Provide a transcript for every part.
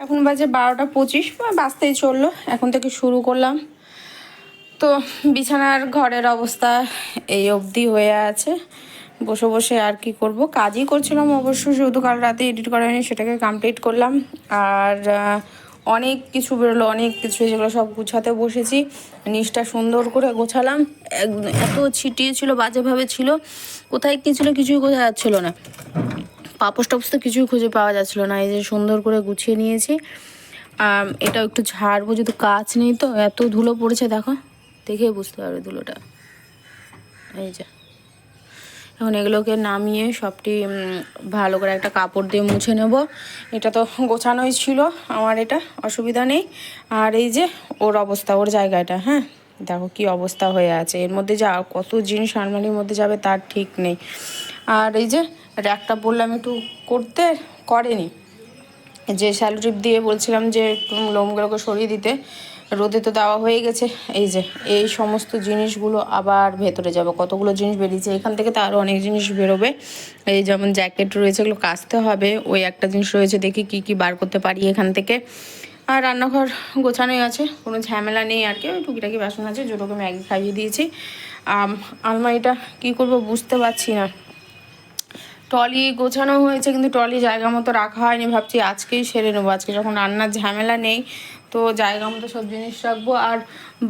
এখন বাজে 12টা 25, বাজতেই চললো। এখন থেকে শুরু করলাম। তো বিছানার ঘরের অবস্থা এই অবধি হয়ে আছে। বসে বসে আর কি করব, কাজই করছিলাম অবশ্য, শুধু কাল রাতে এডিট করা হয়নি, সেটাকে কমপ্লিট করলাম। আর অনেক কিছু বেরোলো, অনেক কিছু, যেগুলো সব গুছাতে বসেছি। নিচটা সুন্দর করে গোছালাম। এত ছিটিয়ে ছিল, বাজেভাবে ছিল, কোথায় কী ছিল কিছুই বোঝা যাচ্ছিলো না। পাপোশ টাপোশ তো কিছুই খুঁজে পাওয়া যাচ্ছিলো না। এই যে সুন্দর করে গুছিয়ে নিয়েছি। এটা একটু ঝাড়বো, যেহেতু কাজ নেই, তো এত ধুলো পড়েছে দেখো, দেখে বুঝতে পারবে ধুলোটা। এই যে এখন এগুলোকে নামিয়ে সবটি ভালো করে একটা কাপড় দিয়ে মুছে নেব। এটা তো গোছানোই ছিল আমার, এটা অসুবিধা নেই। আর এই যে ওর অবস্থা, ওর জায়গাটা, হ্যাঁ দেখো কি অবস্থা হয়ে আছে। এর মধ্যে যা কত জিনিস আলমারির মধ্যে যাবে তার ঠিক নেই। আর এই যে র্যাকটা বললাম একটু করতে, করেনি। যে শ্যালো টিপ দিয়ে বলছিলাম যে লোমগুলোকে সরিয়ে দিতে, রোদে তো দেওয়া হয়ে গেছে। এই যে এই সমস্ত জিনিসগুলো আবার ভেতরে যাবে, কতগুলো জিনিস বেরিয়েছে এখান থেকে, তো আরও অনেক জিনিস বেরোবে। এই যেমন জ্যাকেট রয়েছে, এগুলো কাচতে হবে। ওই একটা জিনিস রয়েছে, দেখি কি কি বার করতে পারি এখান থেকে। আর রান্নাঘর গোছানোই আছে, কোনো ঝামেলা নেই আর কি। ওই টুকিটাকি বাসন আছে, যেটুকু ম্যাগি খাইয়ে দিয়েছি। আলমারিটা কী করবো বুঝতে পারছি না। ট্রলি গোছানো হয়েছে, কিন্তু ট্রলি জায়গা মতো রাখা হয়নি। ভাবছি আজকেই সেরে নেবো, আজকে যখন রান্নার ঝামেলা নেই, তো জায়গা মতো সব জিনিস রাখবো। আর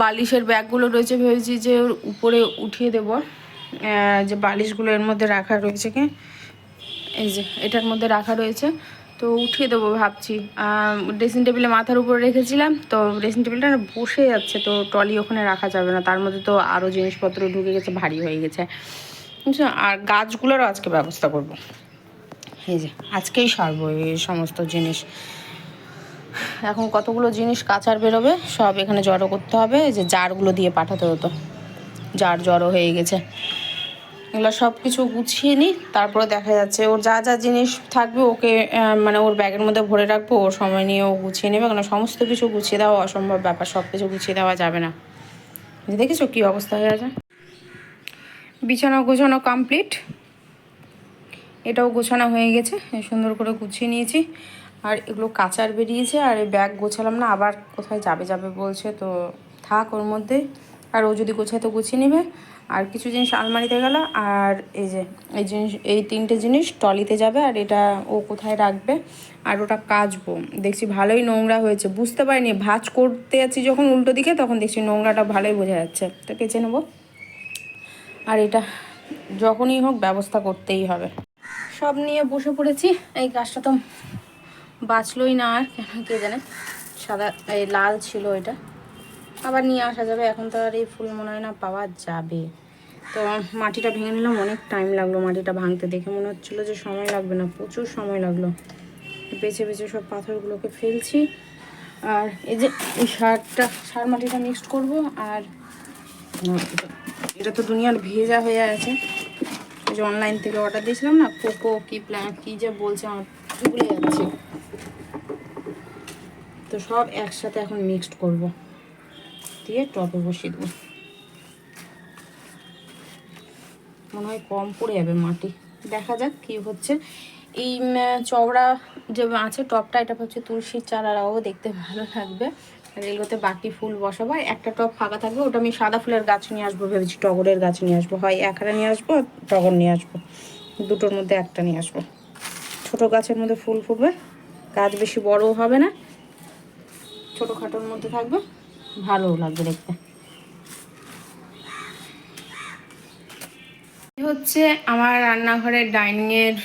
বালিশের ব্যাগগুলো রয়েছে, ভেবেছি যে ওর উপরে উঠিয়ে দেবো। যে বালিশগুলো এর মধ্যে রাখা রয়েছে, কি এই যে এটার মধ্যে রাখা রয়েছে, তো উঠিয়ে দেবো ভাবছি। ড্রেসিং টেবিলে মাথার উপরে রেখেছিলাম, তো ড্রেসিং টেবিলটা বসে যাচ্ছে, তো ট্রলি ওখানে রাখা যাবে না, তার মধ্যে তো আরও জিনিসপত্র ঢুকে গেছে, ভারী হয়ে গেছে। আর গাছগুলোরও আজকে ব্যবস্থা করব। এই যে আজকেই সারবো এই সমস্ত জিনিস। এখন কতগুলো জিনিস কাচার বেরোবে, সব এখানে জড়ো করতে হবে। এই যে জারগুলো দিয়ে পাঠাতে হতো, জার জড়ো হয়ে গেছে। এগুলো সব কিছু গুছিয়ে নিই, তারপরে দেখা যাচ্ছে ওর যা যা জিনিস থাকবে ওকে মানে ওর ব্যাগের মধ্যে ভরে রাখবো। ওর সময় নিয়ে ও গুছিয়ে নেবে, কারণ সমস্ত কিছু গুছিয়ে দেওয়া অসম্ভব ব্যাপার, সব কিছু গুছিয়ে দেওয়া যাবে না। দেখেছো কী অবস্থা হয়ে আছে। বিছানা গোছানো কমপ্লিট, এটাও গোছানো হয়ে গেছে, সুন্দর করে গুছিয়ে নিয়েছি। আর এগুলো কাচার বেরিয়েছে, আর এই ব্যাগ গোছালাম না, আবার কোথায় যাবে যাবে বলছে, তো থাক ওর মধ্যে। আর ও যদি গোছায় তো গুছিয়ে নেবে। আর কিছু জিনিস আলমারিতে গেল, আর এই যে এই জিনিস, এই তিনটে জিনিস ট্রলিতে যাবে। আর এটা ও কোথায় রাখবে, আর ওটা কাচবো। দেখছি ভালোই নোংরা হয়েছে, বুঝতে পারিনি, ভাঁজ করতে যাচ্ছি যখন উল্টো দিকে, তখন দেখছি নোংরাটা ভালোই বোঝা যাচ্ছে, তো কেচে নেবো। আর এটা যখনই হোক ব্যবস্থা করতেই হবে। সব নিয়ে বসে পড়েছি। এই গাছটা তো বাঁচলই না, আর কেন কে জানে, সাদা এই লাল ছিল, এটা আবার নিয়ে আসা যাবে। এখন তো আর এই ফুল মনে হয় না পাওয়া যাবে। তো মাটিটা ভেঙে নিলাম, অনেক টাইম লাগলো মাটিটা ভাঙতে, দেখে মনে হচ্ছিলো যে সময় লাগবে না, প্রচুর সময় লাগলো। বেছে বেছে সব পাথরগুলোকে ফেলছি। আর এই যে এই সার মাটিটা মিক্সড করব। আর এটা তো দুনিয়ার ভেজা হয়ে আছে, এই যে অনলাইন থেকে অর্ডার দিয়েছিলাম না, কোকো কি প্ল্যান্ট কি যে বলছে, আমার ভুলে যাচ্ছি। তো সব একসাথে এখন মিক্সড করব, দিয়ে টপে বসিয়ে দেবো। মনে হয় কম পড়ে যাবে মাটি, দেখা যাক কি হচ্ছে। এই চওড়া যে আছে টপটা, এটা হচ্ছে তুলসীর চারা লাগাবো, দেখতে ভালো লাগবে। আর এগুলোতে বাকি ফুল বসাবো। একটা টপ ফাঁকা থাকবে, ওটা আমি সাদা ফুলের গাছ নিয়ে আসবো ভেবেছি, টগরের গাছ নিয়ে আসবো, হয় একহারা নিয়ে আসবো, টগর নিয়ে আসবো, দুটোর মধ্যে একটা নিয়ে আসবো। ছোটো গাছের মধ্যে ফুল ফুটবে, গাছ বেশি বড়ও হবে না, ছোটোখাটোর মধ্যে থাকবে, ভালোও লাগবে দেখতে। হচ্ছে আমার রান্নাঘরের ডাইনিংয়ের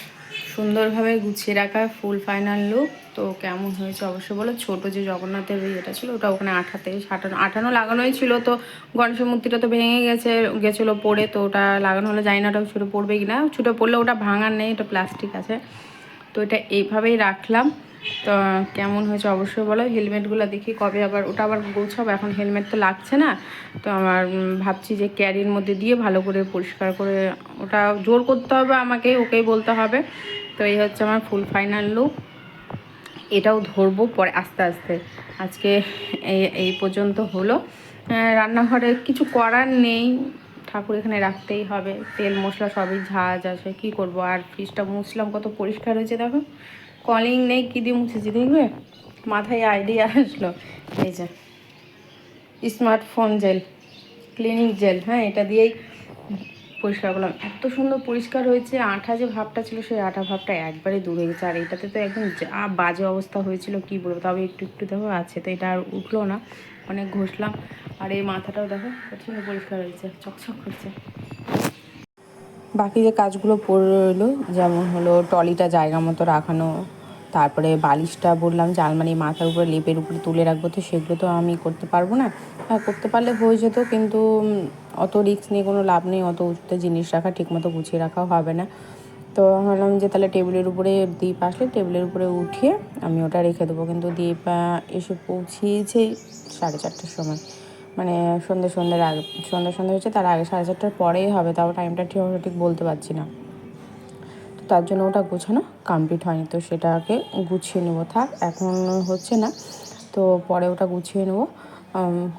সুন্দরভাবে গুছিয়ে রাখা ফুল ফাইনাল লুক। তো কেমন হয়েছে অবশ্যই বলো। ছোটো যে জগন্নাথের ইয়েটা ছিল, ওটা ওখানে আঠানো লাগানোই ছিল, তো গণেশের মূর্তিটা তো ভেঙে গেছিলো পড়ে, তো ওটা লাগানো হলে জানি না ওটা ছুটে পড়বে কি না। ছুটে পড়লে ওটা ভাঙার নেই, এটা প্লাস্টিক আছে, তো এটা এইভাবেই রাখলাম। তো কেমন হয়েছে অবশ্যই বলো। হেলমেটগুলো দেখি কবে আবার, ওটা আবার গোছাবো, এখন হেলমেট তো লাগছে না। তো আমার ভাবছি যে ক্যারির মধ্যে দিয়ে ভালো করে পরিষ্কার করে, ওটা জোর করতে হবে আমাকে, ওকেই বলতে হবে। তো এই হচ্ছে আমার ফুল ফাইনাল লুক। এটাও ধরবো পরে আস্তে আস্তে। আজকে এই পর্যন্ত হলো। রান্নাঘরে কিছু করার নেই, ঠাকুর এখানে রাখতেই হবে, তেল মশলা সবই ঝাঁজ আছে, কী করবো। আর ফ্রিজটা মুছলাম, কত পরিষ্কার হয়েছে দেখো, কলিং নেই, কী দিয়ে মুছেছি দেখবে। মাথায় আইডিয়া আসলো, এই যে স্মার্টফোন জেল, ক্লিনিক জেল, হ্যাঁ এটা দিয়েই পরিষ্কার করলাম। এত সুন্দর পরিষ্কার হয়েছে, আঠা যে ভাবটা ছিল সেই আঠা ভাবটা একবারে দূর হয়ে গেছে। আর এটাতে তো একদম যা বাজে অবস্থা হয়েছিল কি বলবো, তবে একটু একটু দেখো আছে, তো এটা আর উঠলো না, অনেক ঘষলাম। আর এই মাথাটাও দেখো কত সুন্দর পরিষ্কার হয়েছে, চকচক করছে। বাকি যে কাজগুলো পড়ে রইলো, যেমন হলো ট্রলিটা জায়গা মতো রাখানো, তারপরে বালিশটা বললাম যে আলমারি মাথার উপরে লেপের উপরে তুলে রাখবো, তো সেগুলো তো আমি করতে পারবো না। হ্যাঁ করতে পারলে হয়ে যেত, কিন্তু অত রিস্ক নিয়ে কোনো লাভ নেই, অত উঁচুতে জিনিস রাখা ঠিকমতো গুছিয়ে রাখাও হবে না। তো ভাবলাম যে তাহলে টেবিলের উপরে দীপ আসলে টেবিলের উপরে উঠিয়ে আমি ওটা রেখে দেবো। কিন্তু দীপ এসে পৌঁছিয়েছে 4:30টার সময়, মানে সন্ধ্যের আগে, সন্ধ্যে হচ্ছে তার আগে, 4:30টার পরেই হবে, তাও টাইমটা ঠিক বলতে পারছি না। তো তার জন্য ওটা গোছানো কমপ্লিট হয়নি, তো সেটাকে গুছিয়ে নেবো। থাক এখন হচ্ছে না, তো পরে ওটা গুছিয়ে নেবো,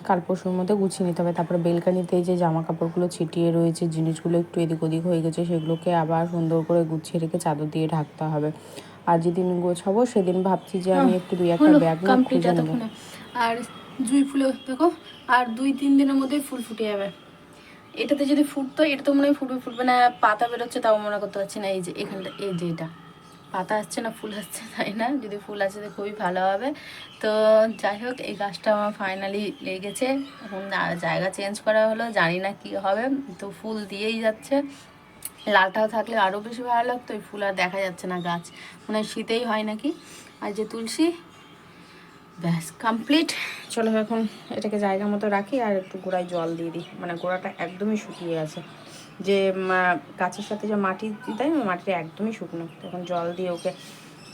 কাল পরশুর মধ্যে গুছিয়ে নিতে হবে। তারপরে বেলকানিতে যে জামা কাপড়গুলো ছিটিয়ে রয়েছে, জিনিসগুলো একটু এদিক ওদিক হয়ে গেছে, সেগুলোকে আবার সুন্দর করে গুছিয়ে রেখে চাদর দিয়ে ঢাকতে হবে। আর যেদিন গোছাবো সেদিন ভাবছি যে আমি একটু 2-1টা ব্যাগ না খুঁজে নেবো। আর জুঁই ফুলে দেখো, আর 2-3 দিনের মধ্যে ফুল ফুটে যাবে। এটাতে যদি ফুটতো, এটা তো মনে হয় ফুটবে না, পাতা বেরোচ্ছে তাও মনে করতে পারছি না। এই যে এখানটা, এই যে এটা পাতা আসছে না ফুল আসছে, তাই না? যদি ফুল আসে তো খুবই ভালো হবে। তো যাই হোক, এই গাছটা আমার ফাইনালি লেগেছে, এখন জায়গা চেঞ্জ করা হলো, জানি না কি হবে, তো ফুল দিয়েই যাচ্ছে। লালটাও থাকলে আরও বেশি ভালো লাগতো, এই ফুল আর দেখা যাচ্ছে না, গাছ মনে হয় শীতেই হয় নাকি। আর যে তুলসী, ব্যাস কমপ্লিট। চলো এখন এটাকে জায়গা মতো রাখি, আর একটু গোড়ায় জল দিয়ে দিই, মানে গোড়াটা একদমই শুকিয়ে গেছে, যে গাছের সাথে যে মাটি দিতাম মাটিটা একদমই শুকনো, তখন জল দিয়ে ওকে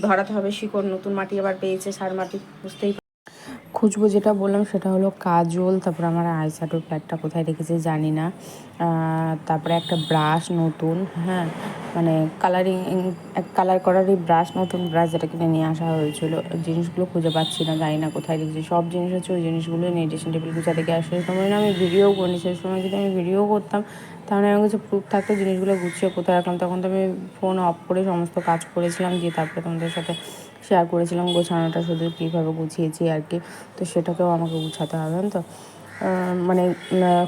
ধরাতে হবে। শিকড় নতুন মাটি আবার পেয়েছে, সার মাটি, বুঝতেই খুঁজবো। যেটা বললাম সেটা হলো কাজল, তারপরে আমার আইশ্যাডোর প্যাকটা কোথায় রেখেছে জানি না, তারপরে একটা ব্রাশ নতুন, হ্যাঁ মানে কালার করারই ব্রাশ, নতুন ব্রাশ যেটা কিনে নিয়ে আসা হয়েছিল। জিনিসগুলো খুঁজে পাচ্ছি না, জানি না কোথায় রেখেছি। সব জিনিস হচ্ছে ওই জিনিসগুলো নিয়ে ড্রেসিং টেবিল গুছা থেকে আসে। সেই সময় না আমি ভিডিও করিনি, সেই সময় যদি আমি ভিডিও করতাম তাহলে আমার কাছে প্রুফ থাকতো জিনিসগুলো গুছিয়ে কোথায় রাখলাম। তখন তো আমি ফোন অফ করে সমস্ত কাজ করেছিলাম, দিয়ে তারপরে তোমাদের সাথে শেয়ার করেছিলাম গোছানোটা, শুধু কীভাবে গুছিয়েছি আর কি। তো সেটাকেও আমাকে গুছাতে হবে, তো মানে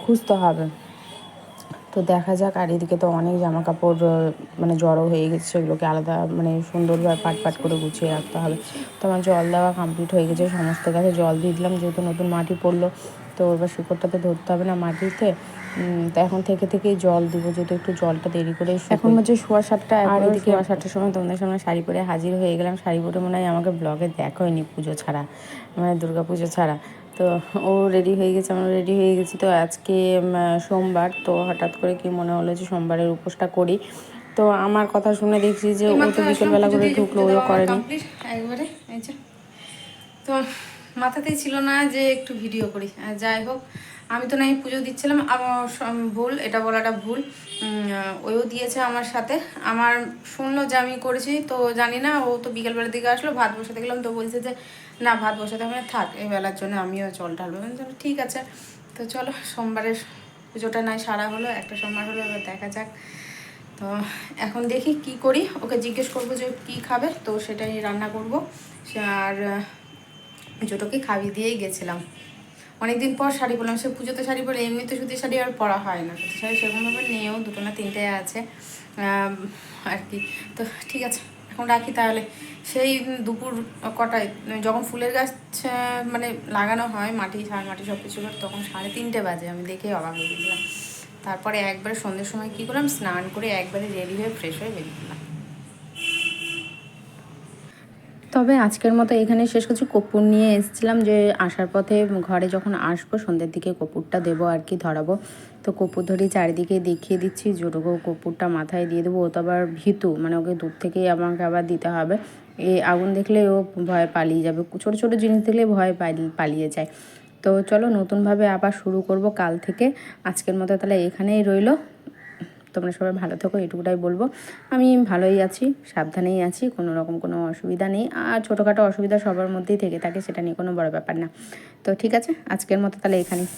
খুঁজতে হবে। তো দেখা যাক। আর এদিকে তো অনেক জামা কাপড় মানে জড়ো হয়ে গেছে, সেগুলোকে আলাদা মানে সুন্দরভাবে পাট করে গুছিয়ে রাখতে হবে। তো আমার জল দেওয়া কমপ্লিট হয়ে গেছে, সমস্ত গাছে জল দিয়ে দিলাম, যেহেতু নতুন মাটি পড়লো, তো এবার শিকড়টাতে ধরতে হবে না মাটিতে। তো এখন থেকেই জল দিব, যেহেতু একটু জলটা দেরি করে। এখন হচ্ছে 7:15, আর এদিকে 7:15 সময় তোমাদের সামনে শাড়ি পরে হাজির হয়ে গেলাম। শাড়ি পরে মনে হয় আমাকে ব্লগে দেখা হয়নি পুজো ছাড়া, মানে দুর্গা পুজো ছাড়া। তো ও রেডি হয়ে গেছে, আমরা রেডি হয়ে গেছি। তো আজকে সোমবার, তো হঠাৎ করে কি মনে হলো যে সোমবারের উপোসটা করি। তো আমার কথা শুনে দেখছি যে ও তো বিকেলবেলা করে ঢুকলো, ওও করেনি একবারে। তো মাথাতেই ছিল না যে একটু ভিডিও করি। যাই হোক, আমি তো নাই পুজো দিচ্ছিলাম, আমার ভুল, এটা বলাটা ভুল। ওও দিয়েছে আমার সাথে, আমার শুনলো যে আমি করেছি, তো জানি না, ও তো বিকেলবেলার দিকে আসলো, ভাত বসাতে গেলাম, তো বলছে যে না ভাত বসাতে হবে না, থাক এই বেলার জন্য আমিও জল ঢালবো। ঠিক আছে, তো চলো সোমবারের পুজোটা নাই সারা হলো, একটা সোমবার হলো, এবার দেখা যাক। তো এখন দেখি কি করি, ওকে জিজ্ঞেস করবো যে কি খাবে, তো সেটাই রান্না করবো। আর জোটোকে খাইয়ে দিয়েই গেছিলাম। অনেকদিন পর শাড়ি পরলাম, সে পুজোতে শাড়ি পরে, এমনিতে সুতির শাড়ি আর পরা হয় না, সুতির শাড়ি সেরকমভাবে নিয়েও 2 না 3টে আছে আর কি। তো ঠিক আছে, এখন রাখি তাহলে। সেই দুপুর কটায় যখন ফুলের গাছ মানে লাগানো হয়, মাটি ঝাড় মাটি সব কিছু করে, তখন 3:30 বাজে, আমি দেখে অবাক হয়ে গেছিলাম। তারপরে একবারে সন্ধ্যের সময় কী করলাম, স্নান করে একবারে রেডি হয়ে ফ্রেশ হয়ে বেরিয়ে গেলাম। তবে আজকের মতো এখানে শেষ করছি। কর্পূর নিয়ে এসেছিলাম, যে আসার পথে ঘরে যখন আসবো সন্ধ্যের দিকে কর্পূরটা দেবো আর কি, ধরাবো। তো কর্পূর ধরে চারিদিকে দেখিয়ে দিচ্ছি, জোটুকো কর্পূরটা মাথায় দিয়ে দেবো। ও তো আবার ভীতু, মানে ওকে দূর থেকেই আমাকে আবার দিতে হবে। আগুন দেখলে ও ভয় পালিয়ে যাবে, ছোটো ছোটো জিনিস দেখলে ভয় পালিয়ে যায়। তো চলো নতুনভাবে আবার শুরু করব কাল থেকে। আজকের মতো তাহলে এখানেই রইলো। তোমরা সবাই ভালো থেকো, এটুকুটাই বলবো। আমি ভালোই আছি, সাবধানেই আছি, কোনো রকম কোনো অসুবিধা নেই। আর ছোটোখাটো অসুবিধা সবার মধ্যেই থেকে থাকে, সেটা নিয়ে কোনো বড় ব্যাপার না। তো ঠিক আছে, আজকের মতো তাহলে এখানেই।